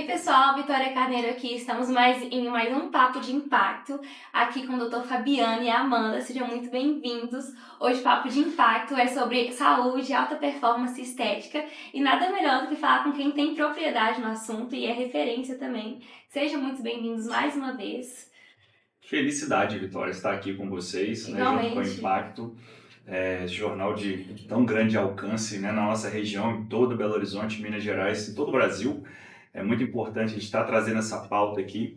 Oi pessoal, Vitória Carneiro aqui, estamos em mais um Papo de Impacto, aqui com o Dr. Fabiano e a Amanda, sejam muito bem-vindos. Hoje o Papo de Impacto é sobre saúde, alta performance e estética, e nada melhor do que falar com quem tem propriedade no assunto e é referência também. Sejam muito bem-vindos mais uma vez. Felicidade, Vitória, estar aqui com vocês, né, junto com o Igualmente. Impacto, esse jornal de tão grande alcance, né, na nossa região, em todo Belo Horizonte, Minas Gerais, em todo o Brasil. É muito importante a gente estar trazendo essa pauta aqui.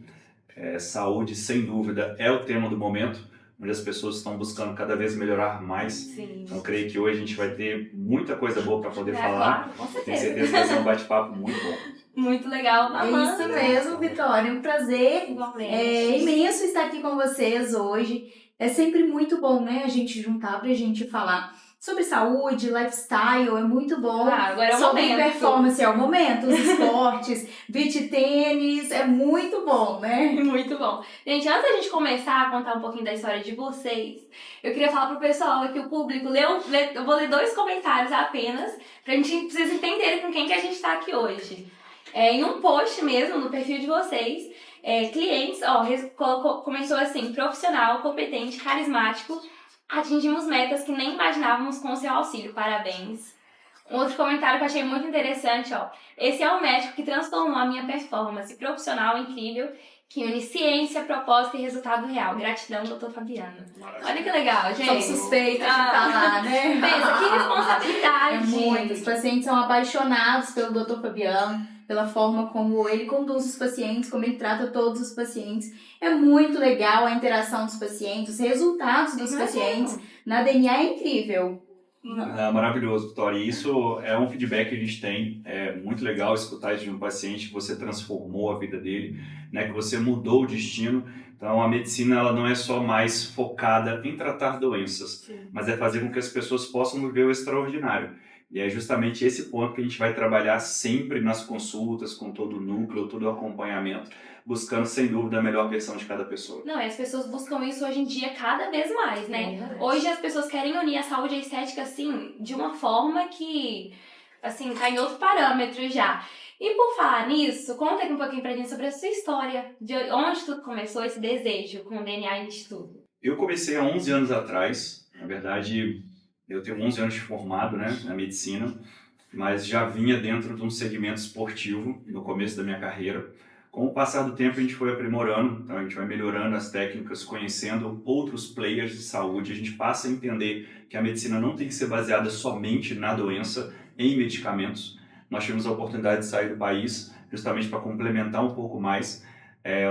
Saúde, sem dúvida, é o tema do momento, onde as pessoas estão buscando cada vez melhorar mais. Sim. Então, creio que hoje a gente vai ter muita coisa boa para poder falar. Claro, com certeza. Tenho certeza que vai ser um bate-papo muito bom. Muito legal. Amanda. É isso mesmo, Vitória. Um prazer Igualmente. imenso estar aqui com vocês hoje. É sempre muito bom, né, a gente juntar pra gente falar sobre saúde, lifestyle, é muito bom. Agora é o sobre momento. performance, é o momento, os esportes, beach tênis, é muito bom, né? Muito bom. Gente, antes da gente começar a contar um pouquinho da história de vocês, eu queria falar pro pessoal aqui, o público, eu vou ler 2 comentários apenas, pra vocês entenderem com quem que a gente tá aqui hoje. Em um post mesmo, no perfil de vocês, clientes, começou assim: profissional, competente, carismático, atingimos metas que nem imaginávamos com o seu auxílio, parabéns. Um outro comentário que eu achei muito interessante, esse é o médico que transformou a minha performance profissional incrível, que une ciência, propósito e resultado real. Gratidão, doutor Fabiano. Olha que legal, gente. Somos suspeitos de falar, né? Pensa, que responsabilidade. É muito. Os pacientes são apaixonados pelo Dr. Fabiano, pela forma como ele conduz os pacientes, como ele trata todos os pacientes. É muito legal a interação dos pacientes, os resultados dos pacientes. Na DNA é incrível. Maravilhoso, Vitória. E isso é um feedback que a gente tem. É muito legal escutar isso de um paciente que você transformou a vida dele, né, que você mudou o destino. Então, a medicina ela não é só mais focada em tratar doenças, Sim. mas é fazer com que as pessoas possam viver o extraordinário. E é justamente esse ponto que a gente vai trabalhar sempre nas consultas, com todo o núcleo, todo o acompanhamento, buscando, sem dúvida, a melhor versão de cada pessoa. Não, e as pessoas buscam isso hoje em dia cada vez mais, né? Hoje as pessoas querem unir a saúde e a estética, assim, de uma forma que, assim, tá em outro parâmetro já. E por falar nisso, conta aqui um pouquinho pra gente sobre a sua história, de onde tudo começou, esse desejo com o DNA Instituto. Eu comecei há 11 anos atrás, na verdade, eu tenho 11 anos de formado, né, na medicina, mas já vinha dentro de um segmento esportivo no começo da minha carreira. Com o passar do tempo a gente foi aprimorando, então a gente vai melhorando as técnicas, conhecendo outros players de saúde, a gente passa a entender que a medicina não tem que ser baseada somente na doença, em medicamentos. Nós tivemos a oportunidade de sair do país justamente para complementar um pouco mais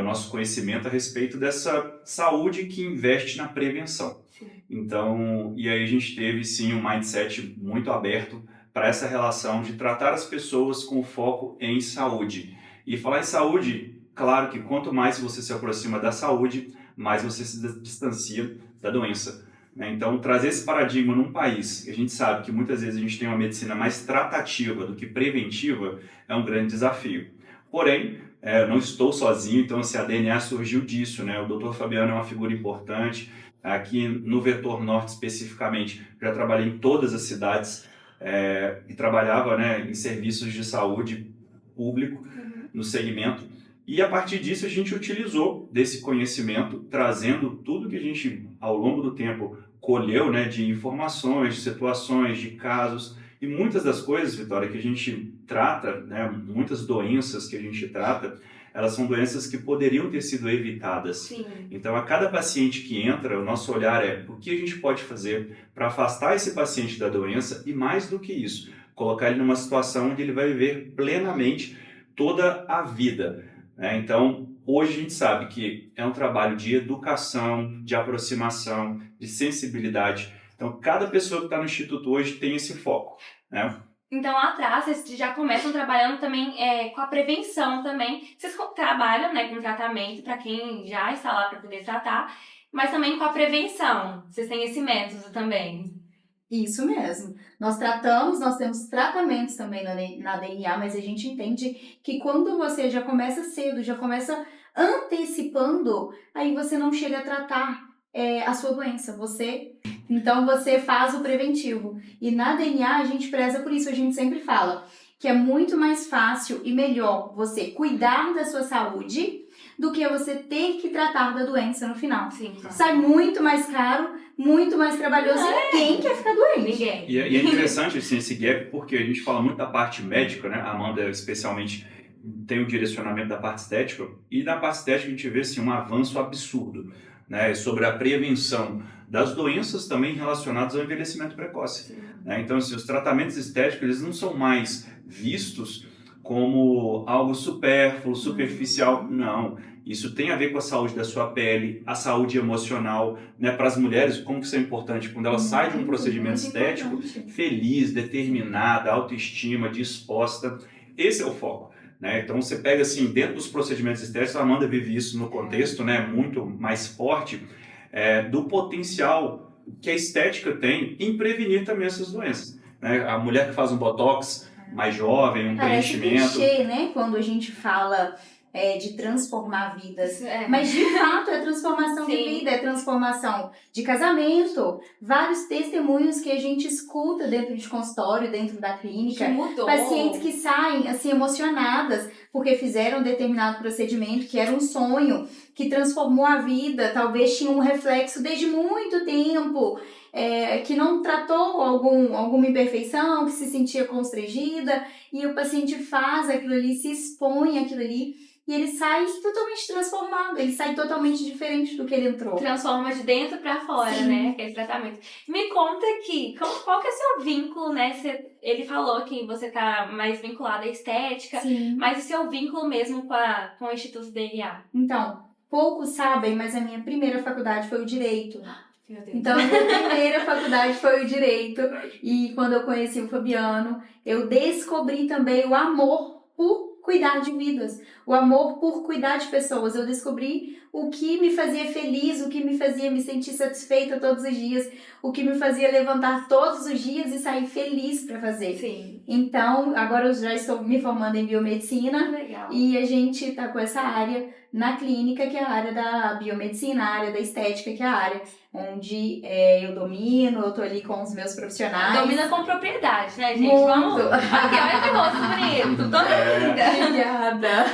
o nosso conhecimento a respeito dessa saúde que investe na prevenção. Então, e aí a gente teve sim um mindset muito aberto para essa relação de tratar as pessoas com foco em saúde. E falar em saúde, claro que quanto mais você se aproxima da saúde, mais você se distancia da doença, né? Então, trazer esse paradigma num país que a gente sabe que muitas vezes a gente tem uma medicina mais tratativa do que preventiva, é um grande desafio. Porém, eu não estou sozinho, então a DNA surgiu disso, né? O Dr. Fabiano é uma figura importante. Aqui no Vetor Norte especificamente, já trabalhei em todas as cidades e trabalhava, né, em serviços de saúde público no segmento. E a partir disso a gente utilizou desse conhecimento, trazendo tudo que a gente ao longo do tempo colheu, né, de informações, de situações, de casos. E muitas das coisas, Vitória, que a gente trata, né, muitas doenças que a gente trata, elas são doenças que poderiam ter sido evitadas. Sim. Então, a cada paciente que entra, o nosso olhar é o que a gente pode fazer para afastar esse paciente da doença e, mais do que isso, colocar ele numa situação onde ele vai viver plenamente toda a vida, né? Então, hoje a gente sabe que é um trabalho de educação, de aproximação, de sensibilidade. Então, cada pessoa que está no Instituto hoje tem esse foco, né? Então, lá atrás, vocês já começam trabalhando também com a prevenção também. Vocês trabalham, né, com tratamento para quem já está lá para poder tratar, mas também com a prevenção. Vocês têm esse método também. Isso mesmo. Nós temos tratamentos também na DNA, mas a gente entende que quando você já começa cedo, já começa antecipando, aí você não chega a tratar a sua doença. Então você faz o preventivo. E na DNA a gente preza por isso, a gente sempre fala. que é muito mais fácil e melhor você cuidar da sua saúde do que você ter que tratar da doença no final. Sim. Sai muito mais caro, muito mais trabalhoso e ninguém quer ficar doente. Ninguém. E é interessante assim, esse gap, porque a gente fala muito da parte médica, né? A Amanda, especialmente, tem o direcionamento da parte estética, e na parte estética a gente vê assim, um avanço absurdo, né? Sobre a prevenção das doenças também relacionadas ao envelhecimento precoce. Né? Então, assim, os tratamentos estéticos eles não são mais vistos como algo supérfluo, superficial, não. Isso tem a ver com a saúde da sua pele, a saúde emocional, né? Para as mulheres, como que isso é importante? Quando ela sai de um procedimento estético, feliz, determinada, autoestima, disposta, esse é o foco. Né? Então você pega assim, dentro dos procedimentos estéticos, a Amanda vive isso no contexto, né? Muito mais forte, do potencial que a estética tem em prevenir também essas doenças. Né? A mulher que faz um botox mais jovem, um Parece preenchimento. clichê, né? Quando a gente fala de transformar vidas. É. Mas de fato é transformação de Sim. vida, é transformação de casamento. Vários testemunhos que a gente escuta dentro de consultório, dentro da Que clínica. mudou. Pacientes que saem assim emocionadas porque fizeram um determinado procedimento que era um sonho, que transformou a vida, talvez tinha um reflexo desde muito tempo, que não tratou alguma imperfeição, que se sentia constrangida, e o paciente faz aquilo ali, se expõe aquilo ali, e ele sai totalmente transformado, ele sai totalmente diferente do que ele entrou. Transforma de dentro pra fora, Sim. né? Aquele tratamento. Me conta aqui, qual que é o seu vínculo, né? Ele falou que você tá mais vinculado à estética, Sim. mas o seu vínculo mesmo com o Instituto DNA. Então, poucos sabem, mas a minha primeira faculdade foi o Direito. Meu Deus. Então, a minha primeira faculdade foi o Direito. E quando eu conheci o Fabiano, eu descobri também o amor por cuidar de vidas. O amor por cuidar de pessoas. Eu descobri o que me fazia feliz, o que me fazia me sentir satisfeita todos os dias, o que me fazia levantar todos os dias e sair feliz para fazer. Sim. Então, agora eu já estou me formando em biomedicina. Legal. E a gente tá com essa área na clínica, que é a área da biomedicina, a área da estética, que é a área onde eu domino, eu tô ali com os meus profissionais. Domina com propriedade, né, gente? Muito. Vamos. Aqui, olha que rosto bonito. Toda linda. Obrigada.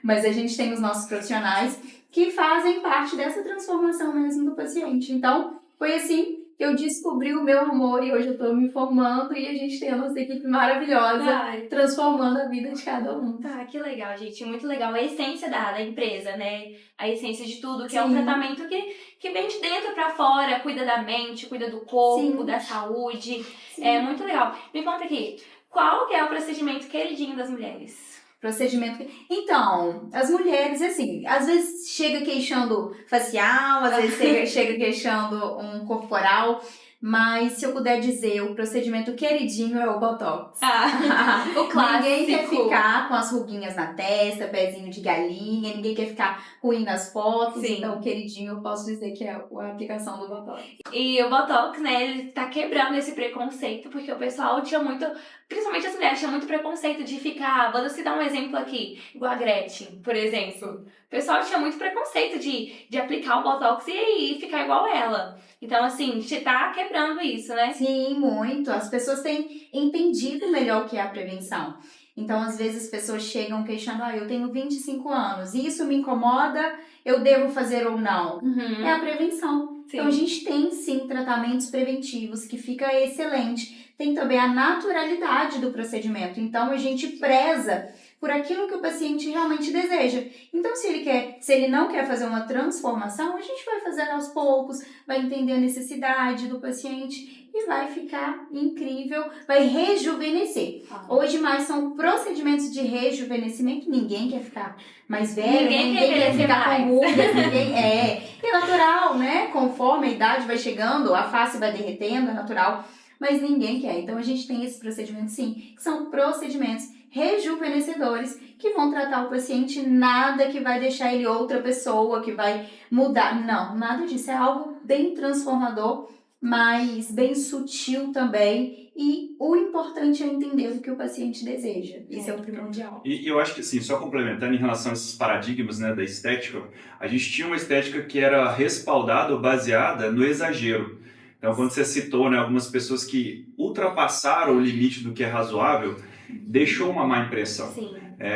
Mas a gente tem os nossos profissionais que fazem parte dessa transformação mesmo do paciente. Então, foi assim que eu descobri o meu amor e hoje eu tô me formando e a gente tem a nossa equipe maravilhosa, Ai, transformando a vida de cada um. tá, que legal, gente. Muito legal. A essência da empresa, né? A essência de tudo, que é um Sim. tratamento que vem de dentro pra fora, cuida da mente, cuida do corpo, Sim. da saúde. Sim. É muito legal. Me conta aqui, qual que é o procedimento queridinho das mulheres? Procedimento. Então, as mulheres, assim, às vezes chega queixando facial, às vezes chega queixando um corporal, mas se eu puder dizer, o procedimento queridinho é o Botox. Ah, o clássico. Ninguém quer ficar com as ruguinhas na testa, pezinho de galinha, ninguém quer ficar ruim nas fotos, Sim. então o queridinho eu posso dizer que é a aplicação do Botox. E o Botox, né, ele tá quebrando esse preconceito, porque o pessoal tinha muito, principalmente as mulheres, tinha muito preconceito de ficar, vou citar um exemplo aqui, igual a Gretchen, por exemplo. O pessoal tinha muito preconceito de aplicar o Botox e ficar igual ela. Então, assim, você tá quebrando isso, né? Sim, muito. As pessoas têm entendido melhor o que é a prevenção. Então, às vezes, as pessoas chegam queixando, eu tenho 25 anos, isso me incomoda, eu devo fazer ou não? Uhum. É a prevenção. Sim. Então, a gente tem, sim, tratamentos preventivos, que fica excelente. Tem também a naturalidade do procedimento. Então, a gente preza por aquilo que o paciente realmente deseja. Então, se ele não quer fazer uma transformação, a gente vai fazendo aos poucos, vai entender a necessidade do paciente e vai ficar incrível, vai rejuvenescer. Hoje mais são procedimentos de rejuvenescimento, ninguém quer ficar mais velho, Ninguém quer quer envelhecer ficar mais. com rugas, é natural, né? Conforme a idade vai chegando, a face vai derretendo, é natural, mas ninguém quer. Então a gente tem esses procedimentos sim, que são procedimentos rejuvenescedores que vão tratar o paciente, nada que vai deixar ele outra pessoa, que vai mudar, não, nada disso, é algo bem transformador, mas bem sutil também, e o importante é entender o que o paciente deseja, isso é o primordial. E eu acho que, assim, só complementando em relação a esses paradigmas, né, da estética, a gente tinha uma estética que era respaldada ou baseada no exagero. Então, quando você citou, né, algumas pessoas que ultrapassaram o limite do que é razoável, deixou uma má impressão. Sim.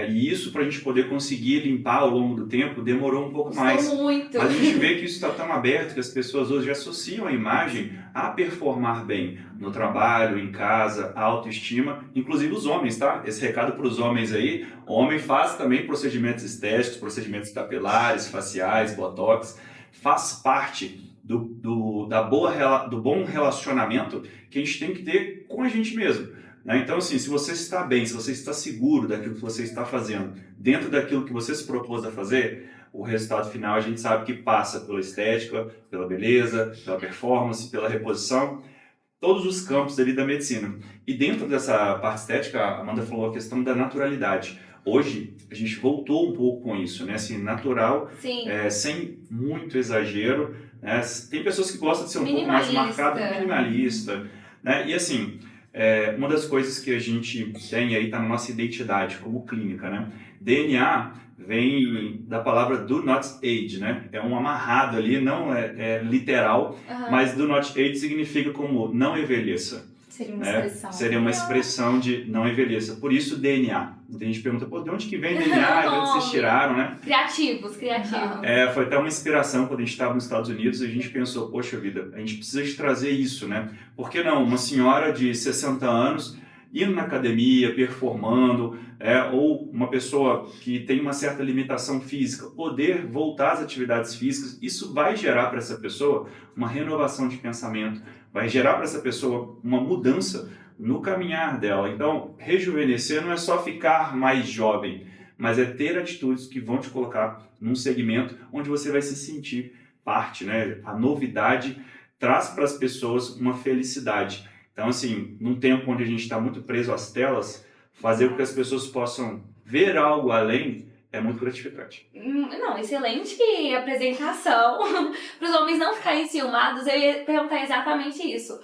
E isso, para a gente poder conseguir limpar ao longo do tempo, demorou um pouco mais. Muito. Mas a gente vê que isso está tão aberto que as pessoas hoje associam a imagem a performar bem no trabalho, em casa, a autoestima, inclusive os homens, tá? Esse recado para os homens aí, o homem faz também procedimentos estéticos, procedimentos capilares, faciais, botox, faz parte do bom relacionamento que a gente tem que ter com a gente mesmo. Então, assim, se você está bem, se você está seguro daquilo que você está fazendo, dentro daquilo que você se propôs a fazer, o resultado final a gente sabe que passa pela estética, pela beleza, pela performance, pela reposição, todos os campos ali da medicina. E dentro dessa parte estética, a Amanda falou a questão da naturalidade. Hoje, a gente voltou um pouco com isso, né? Assim, natural, sem muito exagero. Né? Tem pessoas que gostam de ser um pouco mais marcado, minimalista. Né? E assim, uma das coisas que a gente tem aí está na nossa identidade como clínica, né? DNA vem da palavra do not age, né? É um amarrado ali, não é literal, mas do not age significa como não envelheça. Seria uma expressão. Seria uma expressão de não envelheça. Por isso DNA. Muita gente pergunta, de onde que vem DNA? De onde vocês tiraram, né? Criativos. Foi até uma inspiração quando a gente estava nos Estados Unidos, a gente pensou, poxa vida, a gente precisa de trazer isso, né? Por que não? Uma senhora de 60 anos indo na academia, performando, ou uma pessoa que tem uma certa limitação física, poder voltar às atividades físicas, isso vai gerar para essa pessoa uma renovação de pensamento, vai gerar para essa pessoa uma mudança no caminhar dela. Então, rejuvenescer não é só ficar mais jovem, mas é ter atitudes que vão te colocar num segmento onde você vai se sentir parte, né? A novidade traz para as pessoas uma felicidade. Então, assim, num tempo onde a gente está muito preso às telas, fazer com que as pessoas possam ver algo além é muito gratificante. Não, excelente apresentação. Para os homens não ficarem enciumados, eu ia perguntar exatamente isso.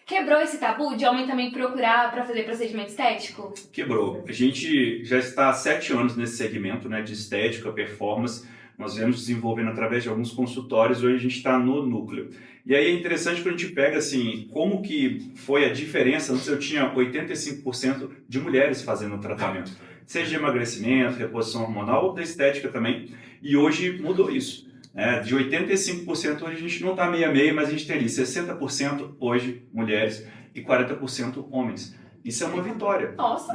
Quebrou esse tabu de homem também procurar para fazer procedimento estético? Quebrou. A gente já está há 7 anos nesse segmento, né, de estética, performance. Nós viemos desenvolvendo através de alguns consultórios, hoje a gente está no núcleo. E aí é interessante quando a gente pega assim, como que foi a diferença. Antes eu tinha 85% de mulheres fazendo o tratamento, seja de emagrecimento, reposição hormonal ou da estética também, e hoje mudou isso. De 85% hoje a gente não está meio a meio, mas a gente tem ali 60% hoje mulheres e 40% homens. Isso é uma vitória. Nossa,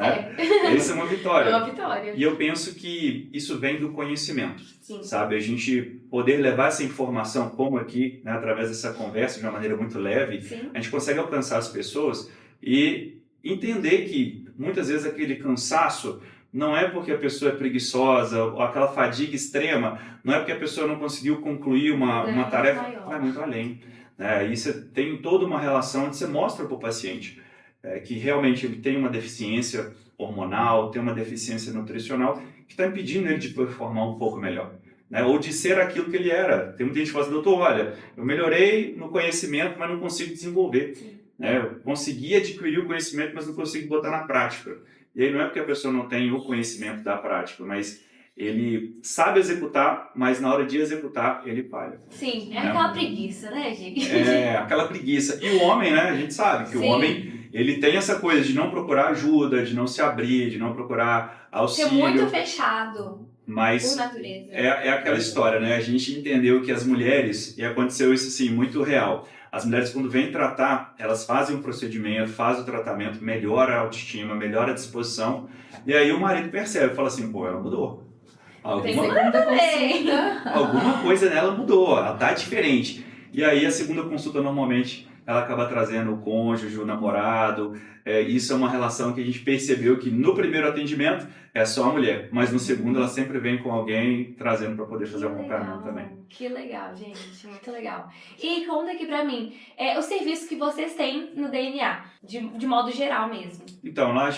Isso é uma vitória. É uma vitória. E eu penso que isso vem do conhecimento. Sim. Sabe? A gente poder levar essa informação, como aqui, né, através dessa conversa, de uma maneira muito leve, Sim. a gente consegue alcançar as pessoas e entender que muitas vezes aquele cansaço não é porque a pessoa é preguiçosa, ou aquela fadiga extrema, não é porque a pessoa não conseguiu concluir uma tarefa, vai muito além. E você tem toda uma relação onde você mostra para o paciente que realmente ele tem uma deficiência hormonal, tem uma deficiência nutricional que está impedindo ele de performar um pouco melhor. Ou de ser aquilo que ele era. Tem muita gente que fala assim, doutor, olha, eu melhorei no conhecimento, mas não consigo desenvolver. Eu consegui adquirir o conhecimento, mas não consigo botar na prática. E aí não é porque a pessoa não tem o conhecimento da prática, mas ele sabe executar, mas na hora de executar, ele falha. Sim, aquela preguiça, né, gente? Aquela preguiça. E o homem, né, a gente sabe que o homem, ele tem essa coisa de não procurar ajuda, de não se abrir, de não procurar auxílio. Ser muito fechado. Mas por natureza. É aquela história, né? A gente entendeu que as mulheres, e aconteceu isso assim, muito real, as mulheres quando vêm tratar, elas fazem um procedimento, fazem o tratamento, melhora a autoestima, melhora a disposição, e aí o marido percebe, fala assim, ela mudou. Alguma coisa nela mudou, ela tá diferente. E aí a segunda consulta normalmente ela acaba trazendo o cônjuge, o namorado. Isso é uma relação que a gente percebeu que no primeiro atendimento é só a mulher, mas no segundo ela sempre vem com alguém trazendo para poder fazer o acompanhamento também. Que legal, gente, muito legal. E conta aqui pra mim, o serviço que vocês têm no DNA, de modo geral mesmo. Então, lá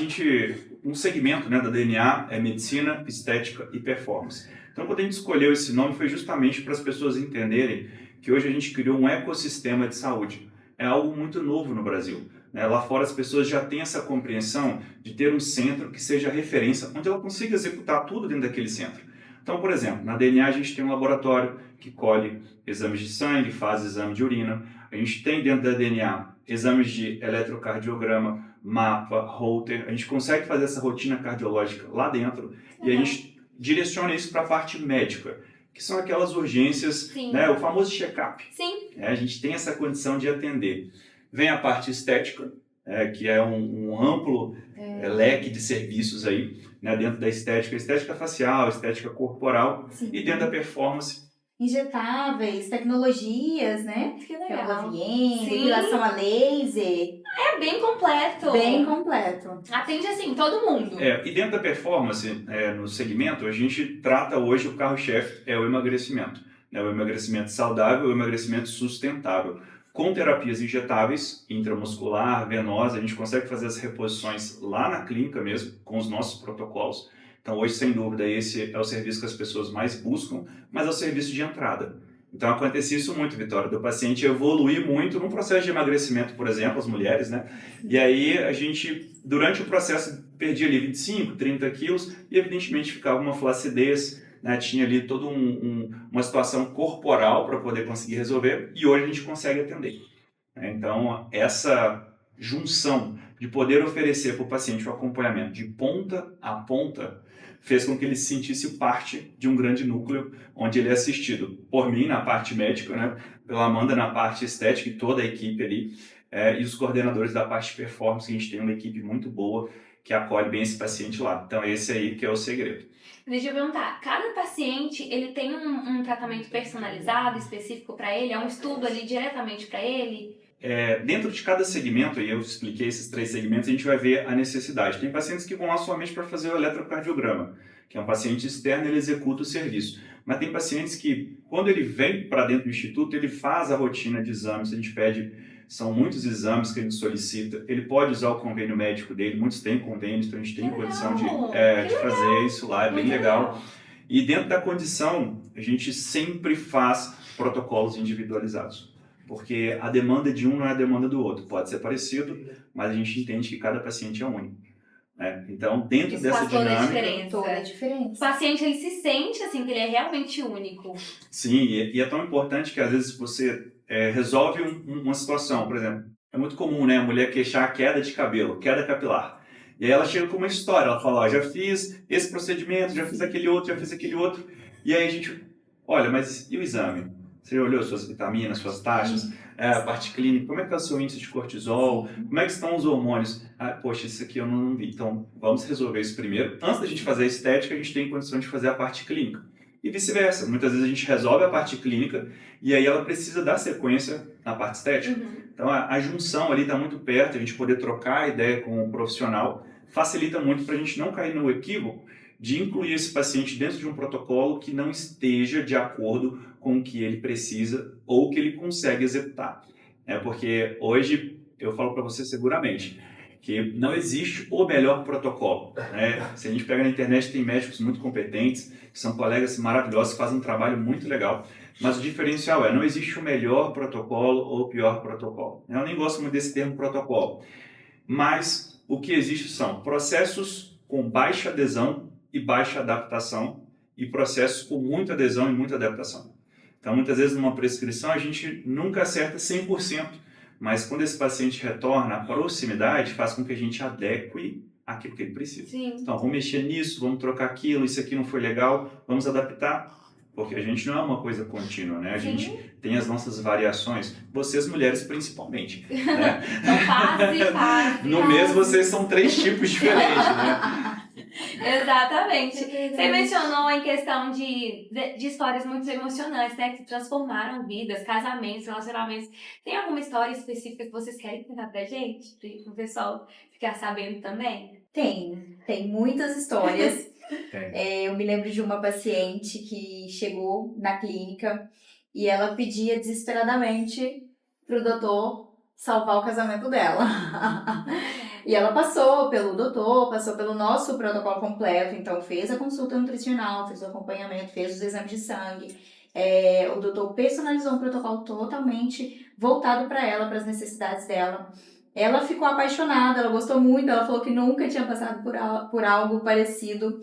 um segmento, né, da DNA é medicina, estética e performance. Então, quando a gente escolheu esse nome foi justamente para as pessoas entenderem que hoje a gente criou um ecossistema de saúde. É algo muito novo no Brasil. Lá fora as pessoas já têm essa compreensão de ter um centro que seja referência, onde ela consiga executar tudo dentro daquele centro. Então, por exemplo, na DNA a gente tem um laboratório que colhe exames de sangue, faz exame de urina. A gente tem dentro da DNA exames de eletrocardiograma, mapa, holter, a gente consegue fazer essa rotina cardiológica lá dentro e a gente direciona isso para a parte médica, que são aquelas urgências, né, o famoso check-up. Sim. A gente tem essa condição de atender. Vem a parte estética, que é um amplo leque de serviços aí, né, dentro da estética facial, estética corporal. Sim. E dentro da performance. Injetáveis, tecnologias, né? Que legal. Pelo depilação a laser. É bem completo. Bem completo. Atende assim, todo mundo. E dentro da performance, no segmento, a gente trata hoje o carro-chefe é o emagrecimento. O emagrecimento saudável, o emagrecimento sustentável. Com terapias injetáveis, intramuscular, venosa, a gente consegue fazer as reposições lá na clínica mesmo, com os nossos protocolos. Então, hoje, sem dúvida, esse é o serviço que as pessoas mais buscam, mas é o serviço de entrada. Então, acontece isso muito, Vitória, do paciente evoluir muito no processo de emagrecimento, por exemplo, as mulheres, né? E aí, a gente, durante o processo, perdia ali 25, 30 quilos e, evidentemente, ficava uma flacidez, né? Tinha ali toda uma situação corporal para poder conseguir resolver e hoje a gente consegue atender. Então, essa junção de poder oferecer para o paciente o acompanhamento de ponta a ponta fez com que ele se sentisse parte de um grande núcleo, onde ele é assistido por mim na parte médica, né, pela Amanda na parte estética e toda a equipe ali, e os coordenadores da parte de performance, que a gente tem uma equipe muito boa que acolhe bem esse paciente lá. Então esse aí que é o segredo. Deixa eu perguntar, cada paciente ele tem um tratamento personalizado, específico para ele? É um estudo ali diretamente para ele? Dentro de cada segmento, e eu expliquei esses 3 segmentos, a gente vai ver a necessidade. Tem pacientes que vão lá somente para fazer o eletrocardiograma, que é um paciente externo, ele executa o serviço. Mas tem pacientes que, quando ele vem para dentro do instituto, ele faz a rotina de exames, a gente pede, são muitos exames que a gente solicita, ele pode usar o convênio médico dele, muitos têm convênios, então a gente tem condição de fazer isso lá, é bem legal. E dentro da condição, a gente sempre faz protocolos individualizados. Porque a demanda de um não é a demanda do outro. Pode ser parecido, mas a gente entende que cada paciente é único. Então, dentro isso dessa faz toda dinâmica... Toda a diferença. O paciente, ele se sente assim, que ele é realmente único. Sim, e é tão importante que às vezes você resolve uma situação. Por exemplo, é muito comum, né, a mulher queixar queda de cabelo, queda capilar. E aí ela chega com uma história, ela fala, já fiz esse procedimento, já fiz aquele outro, E aí a gente, olha, mas e o exame? Você olhou suas vitaminas, suas taxas, a parte clínica, como é que é o seu índice de cortisol, como é que estão os hormônios? Poxa, isso aqui eu não vi. Então, vamos resolver isso primeiro. Antes da gente fazer a estética, a gente tem condição de fazer a parte clínica. E vice-versa. Muitas vezes a gente resolve a parte clínica e aí ela precisa dar sequência na parte estética. Então, a junção ali está muito perto, a gente poder trocar a ideia com o profissional facilita muito para a gente não cair no equívoco de incluir esse paciente dentro de um protocolo que não esteja de acordo com o que ele precisa ou que ele consegue executar. Porque hoje, eu falo para você seguramente, que não existe o melhor protocolo. Se a gente pega na internet, tem médicos muito competentes, que são colegas maravilhosos, que fazem um trabalho muito legal, mas o diferencial não existe o melhor protocolo ou o pior protocolo. Eu nem gosto muito desse termo protocolo, mas o que existe são processos com baixa adesão e baixa adaptação e processos com muita adesão e muita adaptação. Então, muitas vezes, numa prescrição, a gente nunca acerta 100%, mas quando esse paciente retorna, a proximidade faz com que a gente adeque aquilo que ele precisa. Sim. Então, vamos mexer nisso, vamos trocar aquilo, isso aqui não foi legal, vamos adaptar, porque a gente não é uma coisa contínua, né? A gente tem as nossas variações, vocês mulheres principalmente, né? Então, faz. No mês, vocês são 3 tipos diferentes, né? Exatamente. Você mencionou em questão de histórias muito emocionantes, né? Que transformaram vidas, casamentos, relacionamentos. Tem alguma história específica que vocês querem contar pra gente? Para o pessoal ficar sabendo também? Tem muitas histórias. Tem. Eu me lembro de uma paciente que chegou na clínica e ela pedia desesperadamente pro doutor salvar o casamento dela. E ela passou pelo doutor, passou pelo nosso protocolo completo, então fez a consulta nutricional, fez o acompanhamento, fez os exames de sangue. O doutor personalizou um protocolo totalmente voltado para ela, para as necessidades dela. Ela ficou apaixonada, ela gostou muito, ela falou que nunca tinha passado por algo parecido.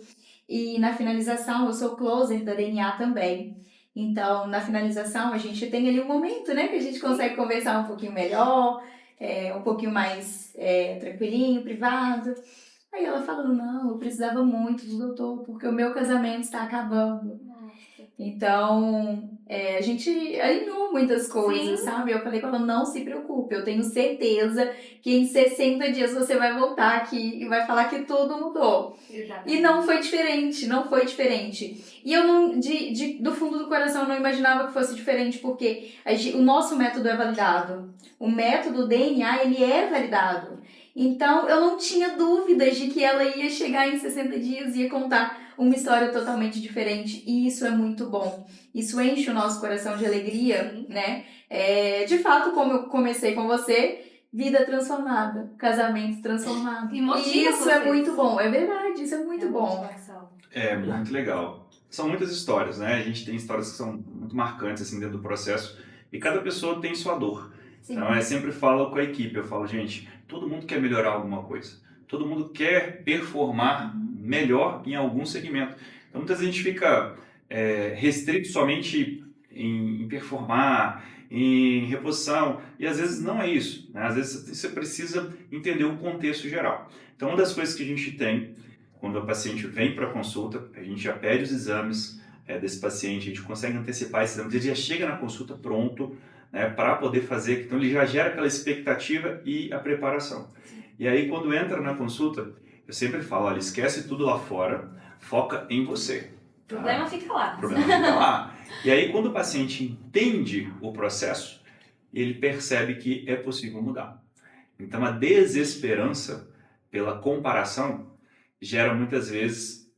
E na finalização, eu sou closer da DNA também. Então, na finalização, a gente tem ali um momento, né, que a gente consegue conversar um pouquinho melhor, um pouquinho mais tranquilinho, privado. Aí ela falou, não, eu precisava muito do doutor, porque o meu casamento está acabando. Então, a gente alinhou muitas coisas, Sim. sabe? Eu falei com ela, não se preocupe, eu tenho certeza que em 60 dias você vai voltar aqui e vai falar que tudo mudou. Exatamente. E não foi diferente, não foi diferente. E eu não, do fundo do coração, eu não imaginava que fosse diferente, porque o nosso método é validado. O método DNA, ele é validado. Então, eu não tinha dúvidas de que ela ia chegar em 60 dias e ia contar uma história totalmente diferente. E isso é muito bom. Isso enche o nosso coração de alegria, né? De fato, como eu comecei com você, vida transformada, casamento transformado. E motiva E isso vocês. é muito bom. É verdade, isso é muito bom. É muito legal. São muitas histórias, né? A gente tem histórias que são muito marcantes assim dentro do processo e cada pessoa tem sua dor. Sim. Então, eu sempre falo com a equipe, eu falo, gente, todo mundo quer melhorar alguma coisa. Todo mundo quer performar melhor em algum segmento. Então, muitas vezes a gente fica restrito somente em performar, em reposição, e às vezes não é isso, né? Às vezes você precisa entender o contexto geral. Então, uma das coisas que a gente tem, quando o paciente vem para a consulta, a gente já pede os exames desse paciente, a gente consegue antecipar esses exames, ele já chega na consulta pronto, né, para poder fazer, então ele já gera aquela expectativa e a preparação. E aí, quando entra na consulta, eu sempre falo, olha, esquece tudo lá fora, foca em você. O problema fica lá. O problema fica lá. E aí, quando o paciente entende o processo, ele percebe que é possível mudar. Então, a desesperança pela comparação gera muitas vezes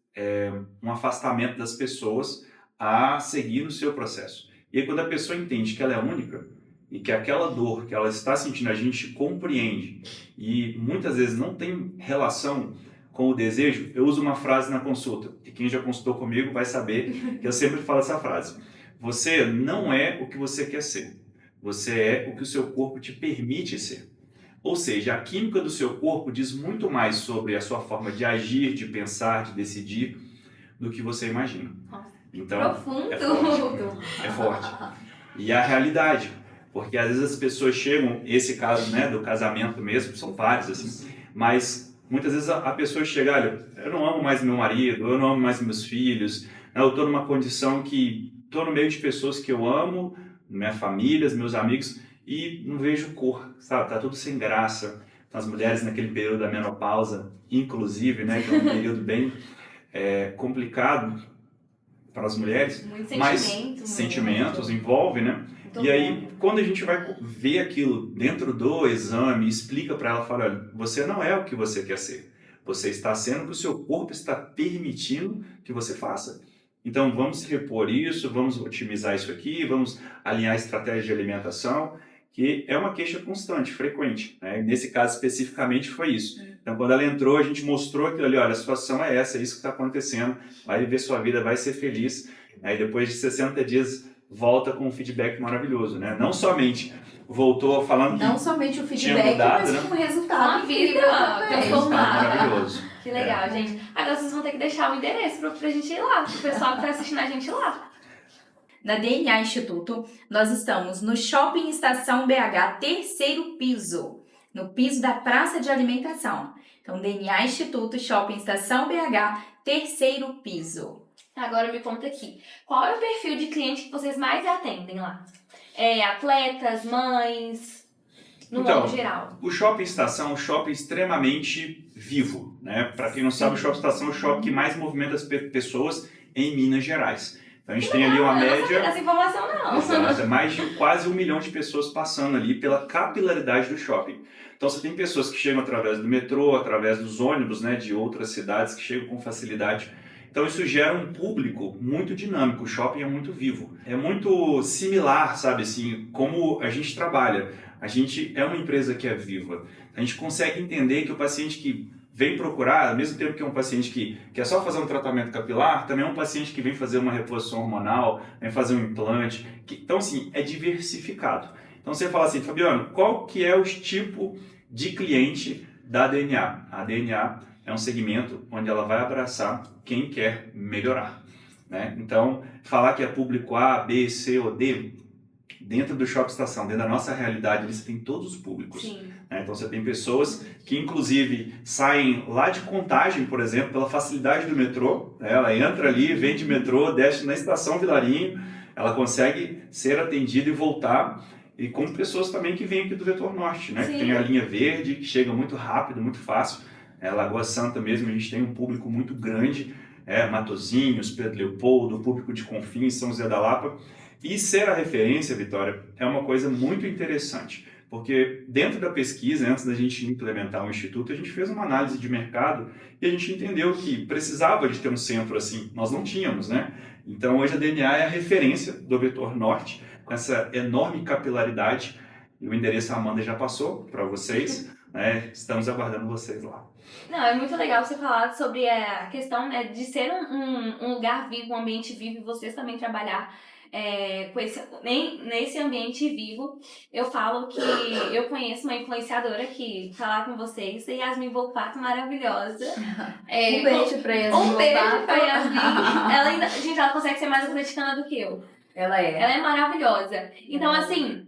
um afastamento das pessoas a seguir no seu processo. E aí, quando a pessoa entende que ela é única e que aquela dor que ela está sentindo a gente compreende e muitas vezes não tem relação com o desejo, eu uso uma frase na consulta, que quem já consultou comigo vai saber que eu sempre falo essa frase. Você não é o que você quer ser, você é o que o seu corpo te permite ser. Ou seja, a química do seu corpo diz muito mais sobre a sua forma de agir, de pensar, de decidir, do que você imagina. Então, profundo. É forte. E a realidade, porque às vezes as pessoas chegam, esse caso, né, do casamento mesmo, são vários assim, mas muitas vezes a pessoa chega, olha, eu não amo mais meu marido, eu não amo mais meus filhos, eu estou numa condição que estou no meio de pessoas que eu amo, minha família, meus amigos, e não vejo cor, sabe? Tá tudo sem graça. As mulheres naquele período da menopausa, inclusive, né, que é um período bem complicado para as mulheres, Muito mas sentimento, sentimentos envolve, né? Muito E aí, bom. quando a gente vai ver aquilo dentro do exame, explica para ela, fala, olha, você não é o que você quer ser. Você está sendo o que o seu corpo está permitindo que você faça. Então, vamos repor isso, vamos otimizar isso aqui, vamos alinhar a estratégia de alimentação, que é uma queixa constante, frequente, né? Nesse caso, especificamente, foi isso. Então, quando ela entrou, a gente mostrou aquilo ali, olha, a situação é essa, é isso que está acontecendo, vai viver sua vida, vai ser feliz. Aí, depois de 60 dias, volta com um feedback maravilhoso, né? Não somente voltou falando que Não somente o tinha feedback, mudado, mas né? com o resultado Uma vida incrível também. transformada. Maravilhoso. Que legal, gente. Agora vocês vão ter que deixar o endereço pra gente ir lá, pro pessoal que tá assistindo a gente lá. Na DNA Instituto, nós estamos no Shopping Estação BH, terceiro piso, no piso da Praça de Alimentação. Então, DNA Instituto, Shopping Estação BH, terceiro piso. Agora me conta aqui, qual é o perfil de cliente que vocês mais atendem lá? Atletas, mães, no modo geral? O Shopping Estação é um shopping extremamente vivo, né? Para quem não sabe, o Shopping Estação é o shopping que mais movimenta as pessoas em Minas Gerais. Então a gente tem ali uma Eu não média... sabia dessa informação, não. Exato, mais de quase 1 milhão de pessoas passando ali pela capilaridade do shopping. Então você tem pessoas que chegam através do metrô, através dos ônibus, né, de outras cidades que chegam com facilidade. Então isso gera um público muito dinâmico, o shopping é muito vivo. É muito similar, sabe, assim, como a gente trabalha. A gente é uma empresa que é viva. A gente consegue entender que o paciente que vem procurar, ao mesmo tempo que é um paciente que quer só fazer um tratamento capilar, também é um paciente que vem fazer uma reposição hormonal, vem fazer um implante. Então, assim, é diversificado. Então, você fala assim, Fabiano, qual que é o tipo de cliente da DNA? A DNA é um segmento onde ela vai abraçar quem quer melhorar, né? Então, falar que é público A, B, C ou D dentro do Shopping Estação, dentro da nossa realidade, você tem todos os públicos. Sim. Né? Então você tem pessoas que inclusive saem lá de Contagem, por exemplo, pela facilidade do metrô, né? Ela entra ali, vem de metrô, desce na Estação Vilarinho, ela consegue ser atendida e voltar, e com pessoas também que vêm aqui do Vetor Norte, né? Que tem a linha verde, que chega muito rápido, muito fácil. Lagoa Santa mesmo, a gente tem um público muito grande, Matozinhos, Pedro Leopoldo, o público de Confins, São José da Lapa. E ser a referência, Vitória, é uma coisa muito interessante, porque dentro da pesquisa, antes da gente implementar o Instituto, a gente fez uma análise de mercado e a gente entendeu que precisava de ter um centro assim. Nós não tínhamos, né? Então, hoje a DNA é a referência do Vetor Norte, com essa enorme capilaridade. E o endereço a Amanda já passou para vocês, né? Estamos aguardando vocês lá. Não, é muito legal você falar sobre a questão, né, de ser um lugar vivo, um ambiente vivo, e vocês também trabalhar nesse ambiente vivo. Eu falo que eu conheço uma influenciadora que tá lá com vocês, a Yasmin Volpato, maravilhosa. Um beijo pra Yasmin. Um beijo pra Yasmin. Ela ainda, gente, ela consegue ser mais atleticana do que eu. Ela é. Ela é maravilhosa. Então, assim,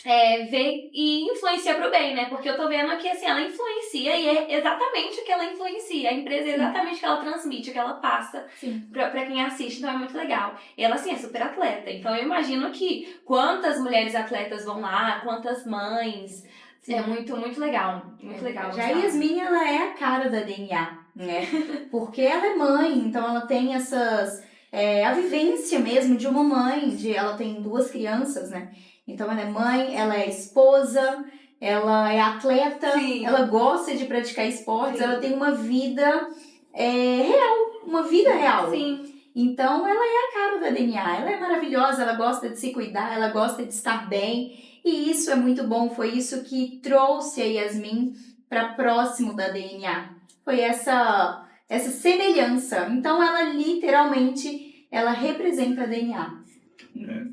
vê e influencia pro bem, né? Porque eu tô vendo que, assim, ela influencia e é exatamente o que ela influencia. A empresa é exatamente o que ela transmite, o que ela passa pra quem assiste. Então, é muito legal. E ela, assim, é super atleta. Então, eu imagino que quantas mulheres atletas vão lá, quantas mães. Sim. É muito, muito legal. Muito legal. Já a Yasmin, ela é a cara da DNA, né? Porque ela é mãe, então ela tem essas... a vivência mesmo de uma mãe. Ela tem 2 crianças, né? Então, ela é mãe, ela é esposa, ela é atleta, ela gosta de praticar esportes, ela tem uma vida real, uma vida real. Sim. Então, ela é a cara da DNA, ela é maravilhosa, ela gosta de se cuidar, ela gosta de estar bem, e isso é muito bom, foi isso que trouxe a Yasmin para próximo da DNA, foi essa semelhança. Então, ela literalmente, ela representa a DNA.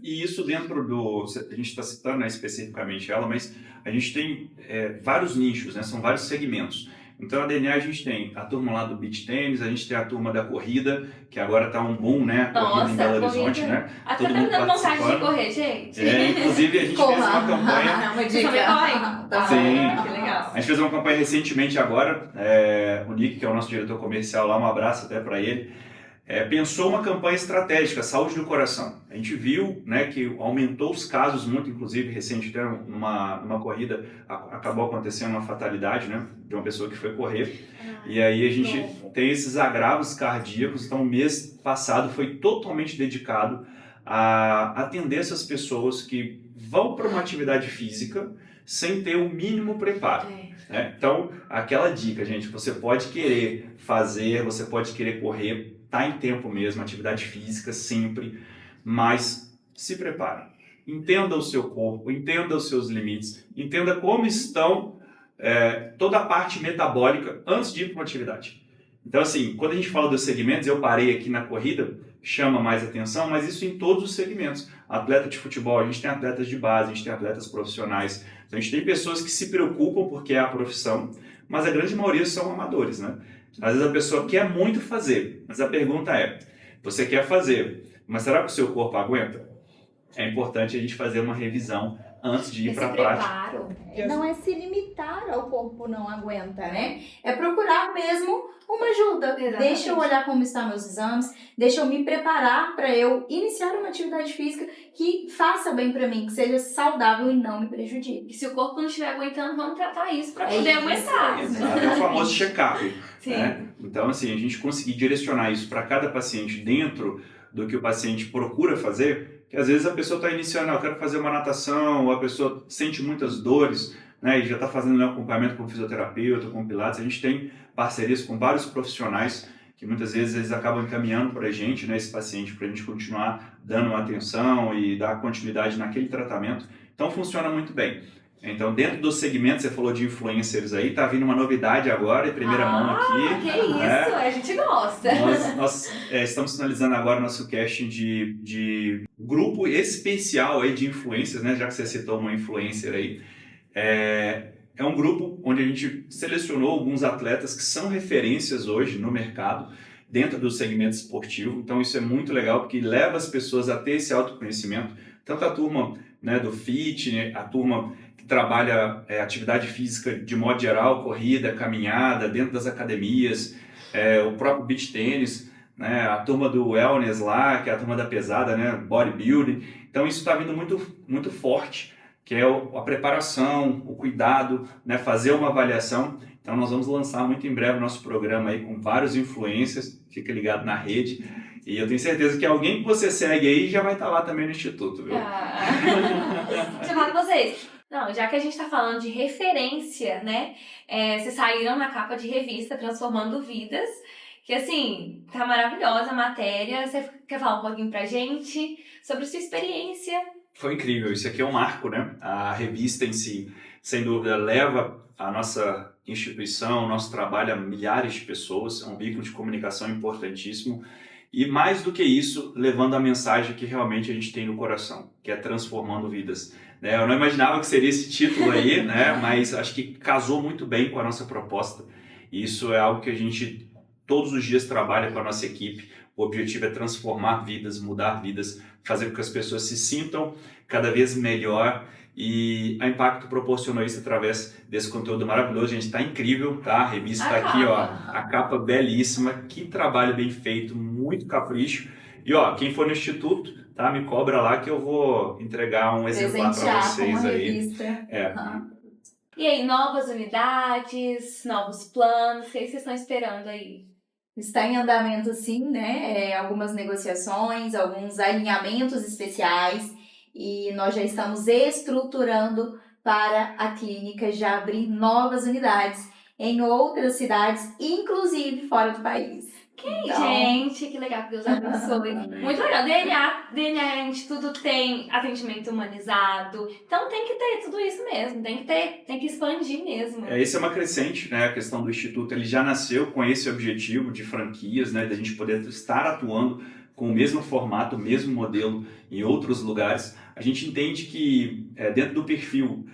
E isso dentro do... A gente está citando, né, especificamente ela, mas a gente tem vários nichos, né, são vários segmentos. Então, a DNA a gente tem a turma lá do beach tennis, a gente tem a turma da corrida, que agora está um boom, né? A corrida em Belo Horizonte, né? Até todo mundo tá dando vontade de correr, gente. Inclusive, a gente fez uma campanha... Uma dica. Sim. Que legal. A gente fez uma campanha recentemente agora, o Nick, que é o nosso diretor comercial lá, um abraço até para ele, pensou uma campanha estratégica, saúde do coração. A gente viu, né, que aumentou os casos muito, inclusive recente, até numa corrida, acabou acontecendo uma fatalidade, né, de uma pessoa que foi correr. E aí a gente tem esses agravos cardíacos. Então, o mês passado foi totalmente dedicado a atender essas pessoas que vão para uma atividade física sem ter o mínimo preparo. Então, aquela dica, gente, você pode querer fazer, você pode querer correr, tá em tempo mesmo, atividade física sempre, mas se prepare. Entenda o seu corpo, entenda os seus limites, entenda como estão toda a parte metabólica antes de ir para uma atividade. Então, assim, quando a gente fala dos segmentos, eu parei aqui na corrida, chama mais atenção, mas isso em todos os segmentos. Atleta de futebol, a gente tem atletas de base, a gente tem atletas profissionais, então a gente tem pessoas que se preocupam porque é a profissão, mas a grande maioria são amadores, né? Às vezes a pessoa quer muito fazer, mas a pergunta é, você quer fazer, mas será que o seu corpo aguenta? É importante a gente fazer uma revisão antes de ir para a prática. Não é se limitar ao corpo não aguenta, né? É procurar mesmo uma ajuda. Exatamente. Deixa eu olhar como estão meus exames, deixa eu me preparar para eu iniciar uma atividade física que faça bem para mim, que seja saudável e não me prejudique. E se o corpo não estiver aguentando, vamos tratar isso para poder aguentar. Exato, é o famoso check-up. Né? Então, assim, a gente conseguir direcionar isso para cada paciente dentro do que o paciente procura fazer, que às vezes a pessoa está iniciando, eu quero fazer uma natação, ou a pessoa sente muitas dores, né, e já está fazendo um acompanhamento com fisioterapeuta, com pilates. A gente tem parcerias com vários profissionais que muitas vezes eles acabam encaminhando para a gente, né, esse paciente, para a gente continuar dando uma atenção e dar continuidade naquele tratamento. Então funciona muito bem. Então, dentro dos segmentos, você falou de influencers aí, tá vindo uma novidade agora, em primeira mão aqui. Que isso, a gente gosta. Nós estamos finalizando agora nosso casting de grupo especial aí de influencers, né? Já que você citou uma influencer aí. É um grupo onde a gente selecionou alguns atletas que são referências hoje no mercado, dentro do segmento esportivo. Então, isso é muito legal, porque leva as pessoas a ter esse autoconhecimento. Tanto a turma né, do fitness, a turma que trabalha atividade física de modo geral, corrida, caminhada, dentro das academias, o próprio beach tênis, né, a turma do wellness lá, que é a turma da pesada, né, bodybuilding. Então isso está vindo muito, muito forte, que é a preparação, o cuidado, né, fazer uma avaliação. Então nós vamos lançar muito em breve o nosso programa aí com vários influencers, fica ligado na rede. E eu tenho certeza que alguém que você segue aí já vai estar lá também no Instituto, viu? Deixa eu falar com vocês. Não, já que a gente tá falando de referência, né? Vocês saíram na capa de revista Transformando Vidas, que assim, tá maravilhosa a matéria. Você quer falar um pouquinho pra gente sobre sua experiência? Foi incrível, isso aqui é um marco, né? A revista em si, sem dúvida, leva a nossa instituição, o nosso trabalho a milhares de pessoas, é um veículo de comunicação importantíssimo. E mais do que isso, levando a mensagem que realmente a gente tem no coração, que é transformando vidas. Né? Eu não imaginava que seria esse título aí, né? Mas acho que casou muito bem com a nossa proposta. E isso é algo que a gente todos os dias trabalha com a nossa equipe. O objetivo é transformar vidas, mudar vidas, fazer com que as pessoas se sintam cada vez melhor. E a Impacto proporcionou isso através desse conteúdo maravilhoso. Gente, está incrível, tá? A revista está aqui, ó, a capa belíssima, que trabalho bem feito, muito capricho. E ó, quem for no Instituto, tá? Me cobra lá que eu vou entregar um exemplar para vocês aí. Revista. E aí, novas unidades, novos planos, o que vocês estão esperando aí? Está em andamento, sim, né? Algumas negociações, alguns alinhamentos especiais. E nós já estamos estruturando para a clínica já abrir novas unidades em outras cidades, inclusive fora do país. Gente, que legal, que Deus abençoe. Muito legal. DNA Instituto tem atendimento humanizado, então tem que ter tudo isso mesmo, tem que expandir mesmo. Isso é uma crescente, né? A questão do Instituto, ele já nasceu com esse objetivo de franquias, né? Da gente poder estar atuando com o mesmo formato, o mesmo modelo em outros lugares. A gente entende que dentro do perfil,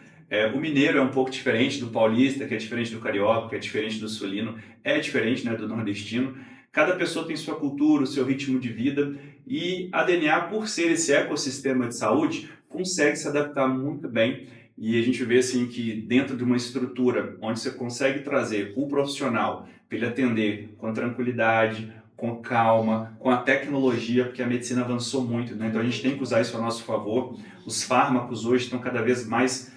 o mineiro é um pouco diferente do paulista, que é diferente do carioca, que é diferente do sulino, é diferente, né, do nordestino. Cada pessoa tem sua cultura, o seu ritmo de vida, e a DNA, por ser esse ecossistema de saúde, consegue se adaptar muito bem. E a gente vê assim que dentro de uma estrutura onde você consegue trazer o profissional para ele atender com tranquilidade, com calma, com a tecnologia, porque a medicina avançou muito, né? Então a gente tem que usar isso a nosso favor. Os fármacos hoje estão cada vez mais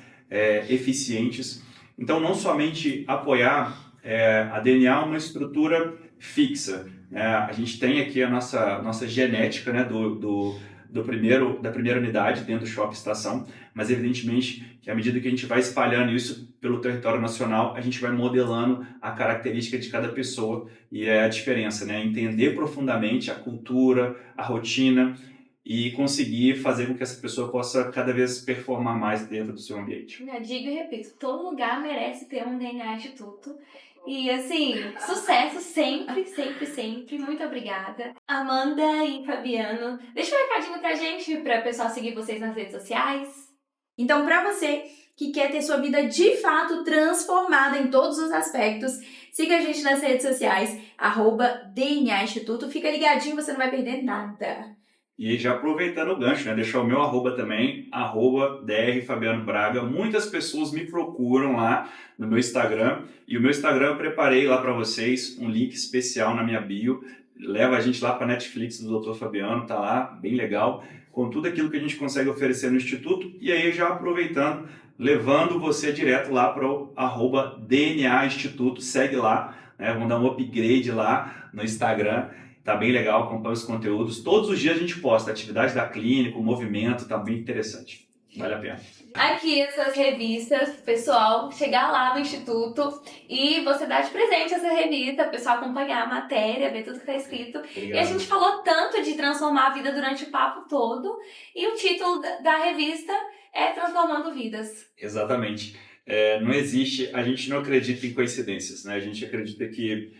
eficientes. Então não somente apoiar a DNA é uma estrutura fixa. A gente tem aqui a nossa genética, né, da primeira unidade dentro do Shopping Estação, mas evidentemente que à medida que a gente vai espalhando isso pelo território nacional, a gente vai modelando a característica de cada pessoa e é a diferença, né? Entender profundamente a cultura, a rotina e conseguir fazer com que essa pessoa possa cada vez performar mais dentro do seu ambiente. Eu digo e repito, todo lugar merece ter um DNA Instituto. E assim, sucesso sempre, sempre, sempre. Muito obrigada. Amanda e Fabiano, deixa um recadinho pra gente, pra pessoal seguir vocês nas redes sociais. Então, para você que quer ter sua vida de fato transformada em todos os aspectos, siga a gente nas redes sociais, @DNA Instituto. Fica ligadinho, você não vai perder nada. E já aproveitando o gancho, né, deixar o meu arroba também, @drfabianobraga. Muitas pessoas me procuram lá no meu Instagram, e o meu Instagram eu preparei lá para vocês um link especial na minha bio, leva a gente lá para a Netflix do Dr. Fabiano, tá lá, bem legal, com tudo aquilo que a gente consegue oferecer no Instituto, e aí já aproveitando, levando você direto lá para o @DNA Instituto, segue lá, né, vamos dar um upgrade lá no Instagram. Tá bem legal, acompanha os conteúdos. Todos os dias a gente posta a atividade da clínica, o movimento, tá bem interessante. Vale a pena. Aqui essas revistas, pessoal, chegar lá no Instituto e você dar de presente essa revista, o pessoal acompanhar a matéria, ver tudo que tá escrito. Obrigado. E a gente falou tanto de transformar a vida durante o papo todo, e o título da revista é Transformando Vidas. Exatamente. Não existe, a gente não acredita em coincidências, né? A gente acredita que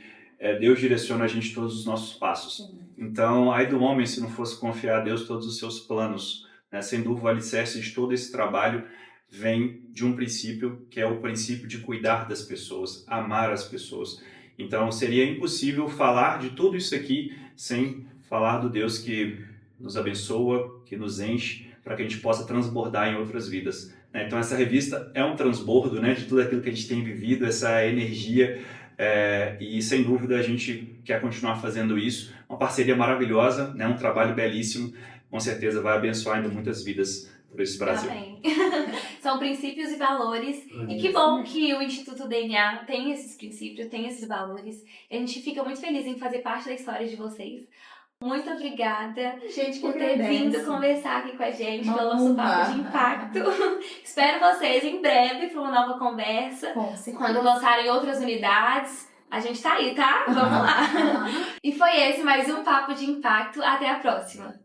Deus direciona a gente todos os nossos passos. Então, ai do homem se não fosse confiar a Deus todos os seus planos, né? Sem dúvida, o alicerce de todo esse trabalho vem de um princípio, que é o princípio de cuidar das pessoas, amar as pessoas. Então, seria impossível falar de tudo isso aqui sem falar do Deus que nos abençoa, que nos enche, para que a gente possa transbordar em outras vidas, né? Então essa revista é um transbordo, né, de tudo aquilo que a gente tem vivido, essa energia, e sem dúvida a gente quer continuar fazendo isso. Uma parceria maravilhosa, né, um trabalho belíssimo, com certeza vai abençoar ainda muitas vidas por esse Brasil. Amém. São princípios e valores. E que bom que o Instituto DNA tem esses princípios, tem esses valores. E a gente fica muito feliz em fazer parte da história de vocês. Muito obrigada Gente, por ter vindo conversar aqui com a gente, pelo nosso papo de impacto. Espero vocês em breve para uma nova conversa. Quando lançarem outras unidades, a gente tá aí, tá? Vamos lá. E foi esse mais um Papo de Impacto. Até a próxima.